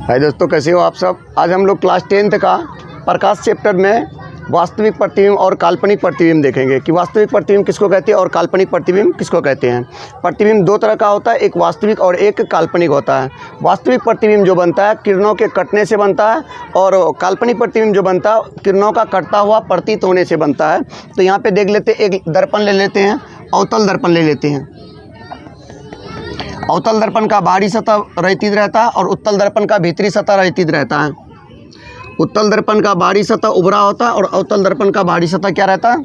हाय दोस्तों, कैसे हो आप सब। आज हम लोग क्लास 10th का प्रकाश चैप्टर में वास्तविक प्रतिबिंब और काल्पनिक प्रतिबिंब देखेंगे कि वास्तविक प्रतिबिंब किसको कहते हैं और काल्पनिक प्रतिबिंब किसको कहते हैं। प्रतिबिंब दो तरह का होता है, एक वास्तविक और एक काल्पनिक होता है। वास्तविक प्रतिबिंब जो बनता है किरणों के कटने से बनता है और काल्पनिक प्रतिबिंब जो बनता है किरणों का कटता हुआ प्रतीत होने से बनता है। तो यहाँ पर देख लेते हैं, एक दर्पण ले लेते हैं, अवतल दर्पण ले लेते हैं। अवतल दर्पण का बाहरी सतह रहित रहता है और उत्तल दर्पण का भीतरी सतह रहित रहता है। उत्तल दर्पण का बाहरी सतह उभरा होता है और अवतल दर्पण का बाहरी सतह क्या रहता है।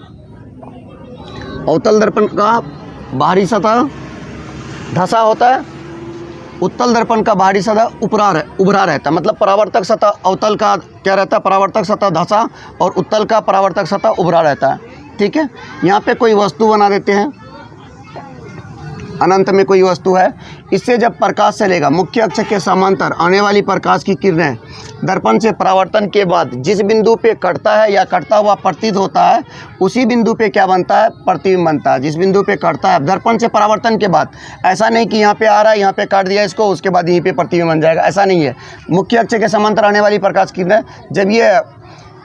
अवतल दर्पण का बाहरी सतह धंसा होता है, उत्तल दर्पण का बाहरी सतह उभरा रहता है। मतलब परावर्तक सतह अवतल का क्या रहता है, परावर्तक सतह धंसा और उत्तल का परावर्तक सतह उभरा रहता है। ठीक है, यहाँ पे कोई वस्तु बना देते हैं, अनंत में कोई वस्तु है। इससे जब प्रकाश चलेगा, मुख्य अक्ष के समांतर आने वाली प्रकाश की किरणें दर्पण से परावर्तन के बाद जिस बिंदु पे कटता है या कटता हुआ प्रतीत होता है, उसी बिंदु पे क्या बनता है, प्रतिबिंब बनता है। जिस बिंदु पे कटता है दर्पण से परावर्तन के बाद, ऐसा नहीं कि यहाँ पे आ रहा है, यहाँ पे काट दिया इसको, उसके बाद यहीं पे प्रतिबिंब बन जाएगा, ऐसा नहीं है। मुख्य अक्ष के समांतर आने वाली प्रकाश की किरणें जब ये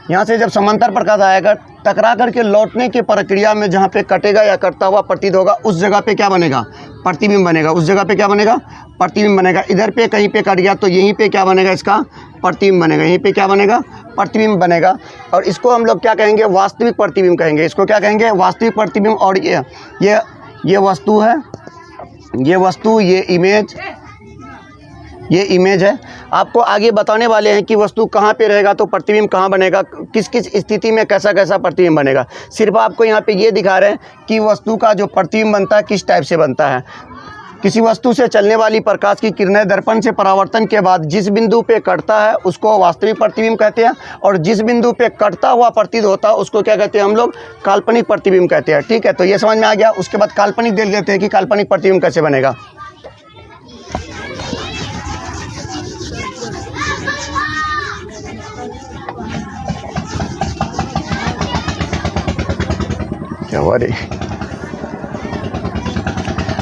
यहाँ से जब समांतर प्रकाश आएगा, टकरा करके लौटने की प्रक्रिया में जहाँ पे कटेगा या कटता हुआ प्रतीत होगा, उस जगह पे क्या बनेगा, प्रतिबिंब बनेगा। उस जगह पे क्या बनेगा, प्रतिबिंब बनेगा। इधर पे कहीं पे कट गया तो यहीं पे क्या बनेगा, इसका प्रतिबिंब बनेगा। यहीं पे क्या बनेगा, प्रतिबिंब बनेगा। और इसको हम लोग क्या कहेंगे, वास्तविक प्रतिबिंब कहेंगे। इसको क्या कहेंगे, वास्तविक प्रतिबिंब। और ये वस्तु है, ये वस्तु, ये इमेज है। आपको आगे बताने वाले हैं कि वस्तु कहाँ पे रहेगा तो प्रतिबिंब कहाँ बनेगा, किस किस स्थिति में कैसा कैसा प्रतिबिंब बनेगा। सिर्फ आपको यहाँ पे ये दिखा रहे हैं कि वस्तु का जो प्रतिबिंब बनता है किस टाइप से बनता है। किसी वस्तु से चलने वाली प्रकाश की किरणें दर्पण से परावर्तन के बाद जिस बिंदु पे कटता है उसको वास्तविक प्रतिबिंब कहते हैं, और जिस बिंदु पे कटता हुआ प्रतीत होता है उसको क्या कहते हैं, हम लोग काल्पनिक प्रतिबिंब कहते हैं। ठीक है, तो ये समझ में आ गया। उसके बाद काल्पनिक देख लेते हैं कि काल्पनिक प्रतिबिंब कैसे बनेगा।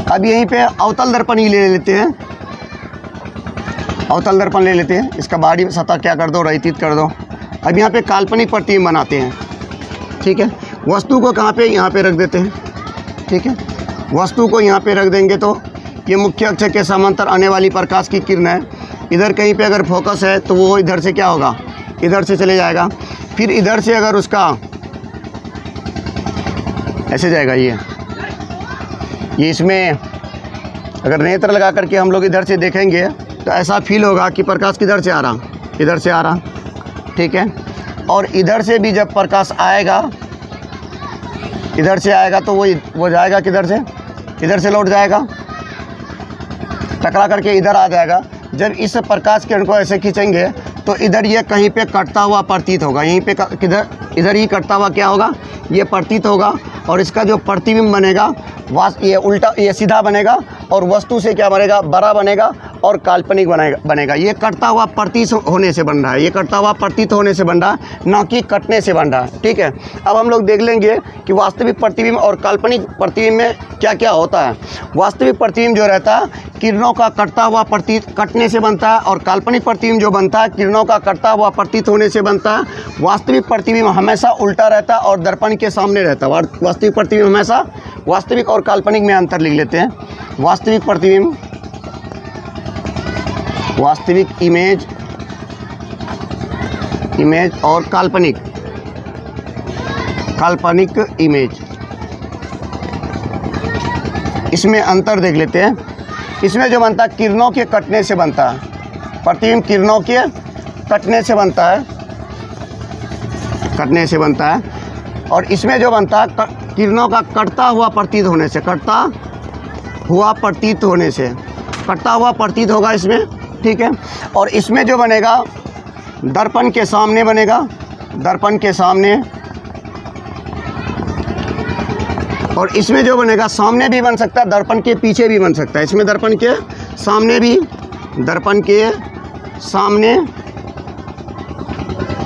अब यहीं पे अवतल दर्पण ही ले लेते हैं, अवतल दर्पण ले लेते हैं। इसका बाहरी सतह क्या कर दो, रहित कर दो। अब यहाँ पे काल्पनिक प्रतिबिंब बनाते हैं। ठीक है, वस्तु को कहाँ पे, यहाँ पे रख देते हैं। ठीक है, वस्तु को यहाँ पे रख देंगे तो ये मुख्य अक्ष के समांतर आने वाली प्रकाश की किरण है। इधर कहीं पे अगर फोकस है तो वो इधर से क्या होगा, इधर से चले जाएगा। फिर इधर से अगर उसका ऐसे जाएगा, ये इसमें अगर नेत्र लगा करके हम लोग इधर से देखेंगे तो ऐसा फील होगा कि प्रकाश किधर से आ रहा, इधर से आ रहा। ठीक है, और इधर से भी जब प्रकाश आएगा, इधर से आएगा तो वो जाएगा किधर से, इधर से लौट जाएगा, टकरा करके इधर आ जाएगा। जब इस प्रकाश किरण को ऐसे खींचेंगे तो इधर ये कहीं पे कटता हुआ प्रतीत होगा। यहीं पे किधर, इधर ही कटता हुआ क्या होगा, ये प्रतीत होगा। और इसका जो प्रतिबिंब बनेगा ये उल्टा, ये सीधा बनेगा और वस्तु से क्या बनेगा, बड़ा बनेगा और काल्पनिक बनेगा। ये कटता हुआ प्रतीत होने से बन रहा है, ये कटता हुआ प्रतीत होने से बन रहा है, ना कि कटने से बन रहा है। ठीक है, अब हम लोग देख लेंगे कि वास्तविक प्रतिबिंब और काल्पनिक प्रतिबिंब में क्या क्या होता है। वास्तविक प्रतिबिंब जो रहता है किरणों का कटता हुआ प्रतीत कटने से बनता है, और काल्पनिक प्रतिबिंब जो बनता है किरणों का कटता हुआ प्रतीत होने से बनता है। वास्तविक प्रतिबिंब हमेशा उल्टा रहता है और दर्पण के सामने रहता है। वास्तविक प्रतिबिंब हमेशा, वास्तविक और काल्पनिक में अंतर लिख लेते हैं। वास्तविक प्रतिबिंब, वास्तविक इमेज और काल्पनिक इमेज, इसमें अंतर देख लेते हैं। इसमें जो बनता है किरणों के कटने से बनता है, प्रतिबिंब किरणों के कटने से बनता है, और इसमें जो बनता है किरणों का कटता हुआ प्रतीत होने से, कटता हुआ प्रतीत होगा इसमें। ठीक है, और इसमें जो बनेगा दर्पण के सामने बनेगा, दर्पण के सामने। और इसमें जो बनेगा सामने भी बन सकता है, दर्पण के पीछे भी बन सकता है। इसमें दर्पण के सामने भी, दर्पण के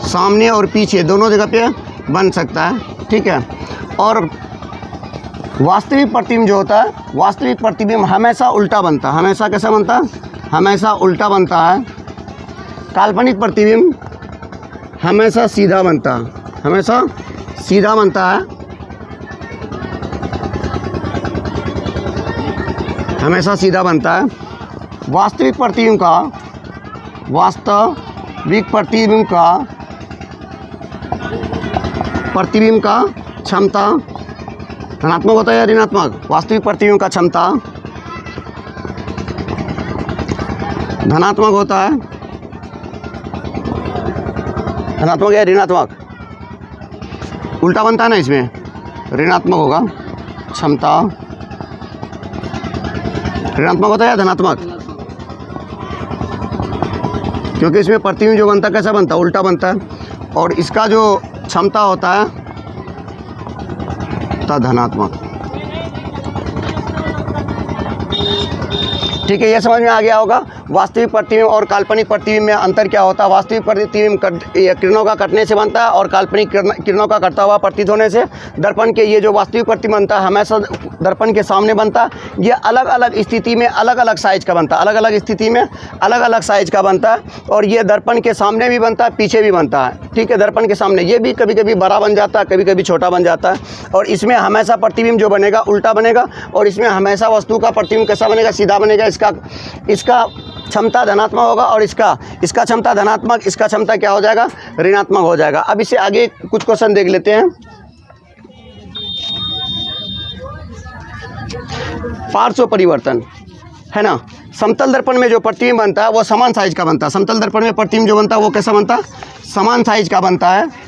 सामने और पीछे दोनों जगह पे बन सकता है। ठीक है, और वास्तविक प्रतिबिंब जो होता है, वास्तविक प्रतिबिंब हमेशा उल्टा बनता है। हमेशा कैसा बनता है? हमेशा उल्टा बनता है। काल्पनिक प्रतिबिंब हमेशा सीधा बनता है, हमेशा सीधा बनता है, हमेशा सीधा बनता है। वास्तविक प्रतिबिंब का क्षमता धनात्मक होता है या ऋणात्मक? वास्तविक प्रतिबिंब का क्षमता धनात्मक होता है, धनात्मक या ऋणात्मक? उल्टा बनता है ना, इसमें ऋणात्मक होगा। क्षमता ऋणात्मक होता है या धनात्मक? क्योंकि इसमें प्रतिबिंब जो बनता है कैसा बनता है? उल्टा बनता है। और इसका जो क्षमता होता है धनात्मक। ठीक है, ये समझ में आ गया होगा। वास्तविक प्रतिबिंब और काल्पनिक प्रतिबिंब में अंतर क्या होता है? वास्तविक प्रतिबिंब किरणों का कटने से बनता है और काल्पनिक किरणों का कटता हुआ प्रतीत होने से। दर्पण के ये जो वास्तविक प्रतिबिंब बनता है हमेशा दर्पण के सामने बनता है। ये अलग अलग स्थिति में अलग अलग साइज का बनता है, अलग अलग स्थिति में अलग अलग साइज का बनता है। और ये दर्पण के सामने भी बनता है, पीछे भी बनता है। ठीक है, दर्पण के सामने ये भी कभी कभी बड़ा बन जाता है, कभी कभी छोटा बन जाता है। और इसमें हमेशा प्रतिबिंब जो बनेगा उल्टा बनेगा, और इसमें हमेशा वस्तु का प्रतिबिंब कैसा बनेगा? सीधा बनेगा। इसका क्षमता धनात्मक होगा और इसका क्षमता धनात्मक, इसका क्षमता क्या हो जाएगा? ऋणात्मक हो जाएगा। अब इससे आगे कुछ क्वेश्चन देख लेते हैं। पार्श्व परिवर्तन है ना, समतल दर्पण में जो प्रतिबिंब बनता है वो समान साइज का बनता है। समतल दर्पण में प्रतिबिंब जो बनता है वो कैसा बनता है? समान साइज का बनता है।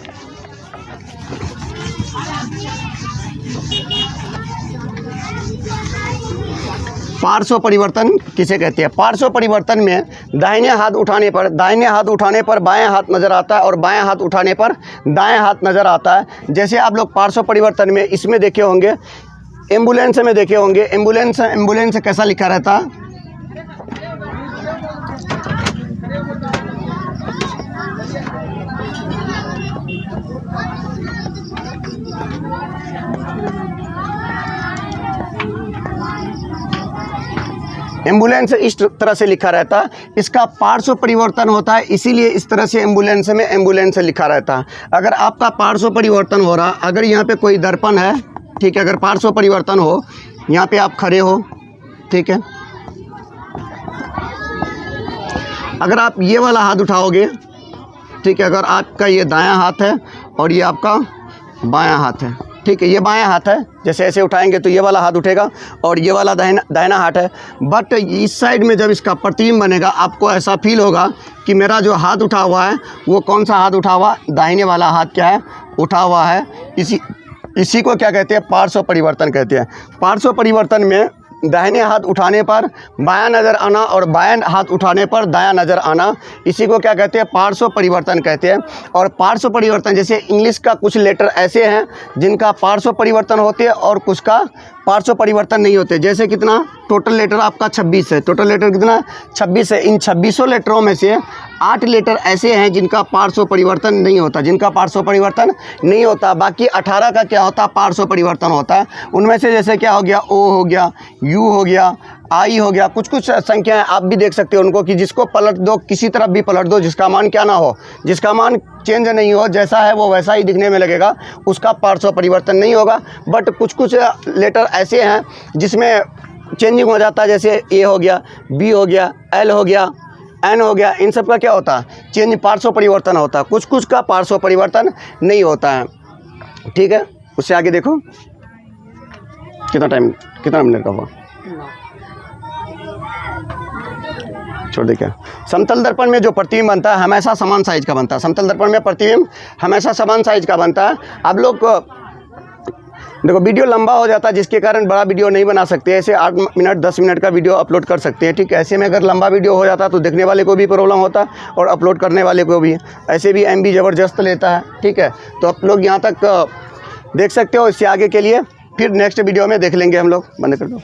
पार्श्व परिवर्तन किसे कहते हैं? पार्श्व परिवर्तन में दाहिने हाथ उठाने पर बाएं हाथ नज़र आता है और बाएं हाथ उठाने पर दाएं हाथ नज़र आता है। जैसे आप लोग पार्श्व परिवर्तन में इसमें देखे होंगे, एम्बुलेंस में देखे होंगे, एम्बुलेंस कैसा लिखा रहता है? एम्बुलेंस इस तरह से लिखा रहता है। इसका पार्श्व परिवर्तन होता है, इसीलिए इस तरह से एम्बुलेंस में एम्बुलेंस लिखा रहता है। अगर आपका पार्श्व परिवर्तन हो रहा, अगर यहाँ पे कोई दर्पण है, ठीक है, अगर पार्श्व परिवर्तन हो, यहाँ पे आप खड़े हो, ठीक है, अगर आप ये वाला हाथ उठाओगे, ठीक है, अगर आपका ये दायां हाथ है और ये आपका बायां हाथ है, ठीक है, ये बायां हाथ है, जैसे ऐसे उठाएंगे तो ये वाला हाथ उठेगा और ये वाला दाहिना हाथ है। बट इस साइड में जब इसका प्रतिबिंब बनेगा आपको ऐसा फील होगा कि मेरा जो हाथ उठा हुआ है वो कौन सा हाथ उठा हुआ? दाहिने वाला हाथ क्या है? उठा हुआ है। इसी को क्या कहते हैं? पार्श्व परिवर्तन कहते हैं। पार्श्व परिवर्तन में दाहिने हाथ उठाने पर बायां नज़र आना और बायां हाथ उठाने पर दायां नज़र आना, इसी को क्या कहते हैं? पार्श्व परिवर्तन कहते हैं। और पार्श्व परिवर्तन जैसे इंग्लिश का कुछ लेटर ऐसे हैं जिनका पार्श्व परिवर्तन होते हैं और कुछ का पार्श्व परिवर्तन नहीं होते। जैसे कितना टोटल लेटर आपका 26 है, टोटल लेटर कितना? 26 है। इन 26 लेटरों में से 8 लेटर ऐसे हैं जिनका पार्श्व परिवर्तन नहीं होता, जिनका पार्श्व परिवर्तन नहीं होता। बाकी 18 का क्या होता? पार्श्व परिवर्तन होता है। उनमें से जैसे क्या हो गया? ओ हो गया, यू हो गया, आई हो गया, कुछ संख्याएं आप भी देख सकते हो उनको कि जिसको पलट दो, किसी तरफ भी पलट दो, जिसका मान क्या ना हो, जिसका मान चेंज नहीं हो, जैसा है वो वैसा ही दिखने में लगेगा, उसका पार्श्व परिवर्तन नहीं होगा। बट कुछ लेटर ऐसे हैं जिसमें चेंजिंग हो जाता है, जैसे ए हो गया, बी हो गया, एल हो गया, एन हो गया, इन सब का क्या होता है? चेंज, पार्श्व परिवर्तन होता है। कुछ का पार्श्व परिवर्तन नहीं होता है। ठीक है, उससे आगे देखो कितना मिनट का हुआ, छोड़ दे क्या। समतल दर्पण में जो प्रतिबिंब बनता है हमेशा समान साइज का बनता है। समतल दर्पण में प्रतिबिंब हमेशा समान साइज का बनता है। आप लोग देखो वीडियो लंबा हो जाता है जिसके कारण बड़ा वीडियो नहीं बना सकते, ऐसे 8 मिनट 10 मिनट का वीडियो अपलोड कर सकते हैं। ठीक है, ऐसे में अगर लंबा वीडियो हो जाता तो देखने वाले को भी प्रॉब्लम होता और अपलोड करने वाले को भी। ऐसे भी MB ज़बरदस्त लेता है। ठीक है, तो आप लोग यहाँ तक देख सकते हो। इससे आगे के लिए फिर नेक्स्ट वीडियो में देख लेंगे हम लोग। बंद कर दो।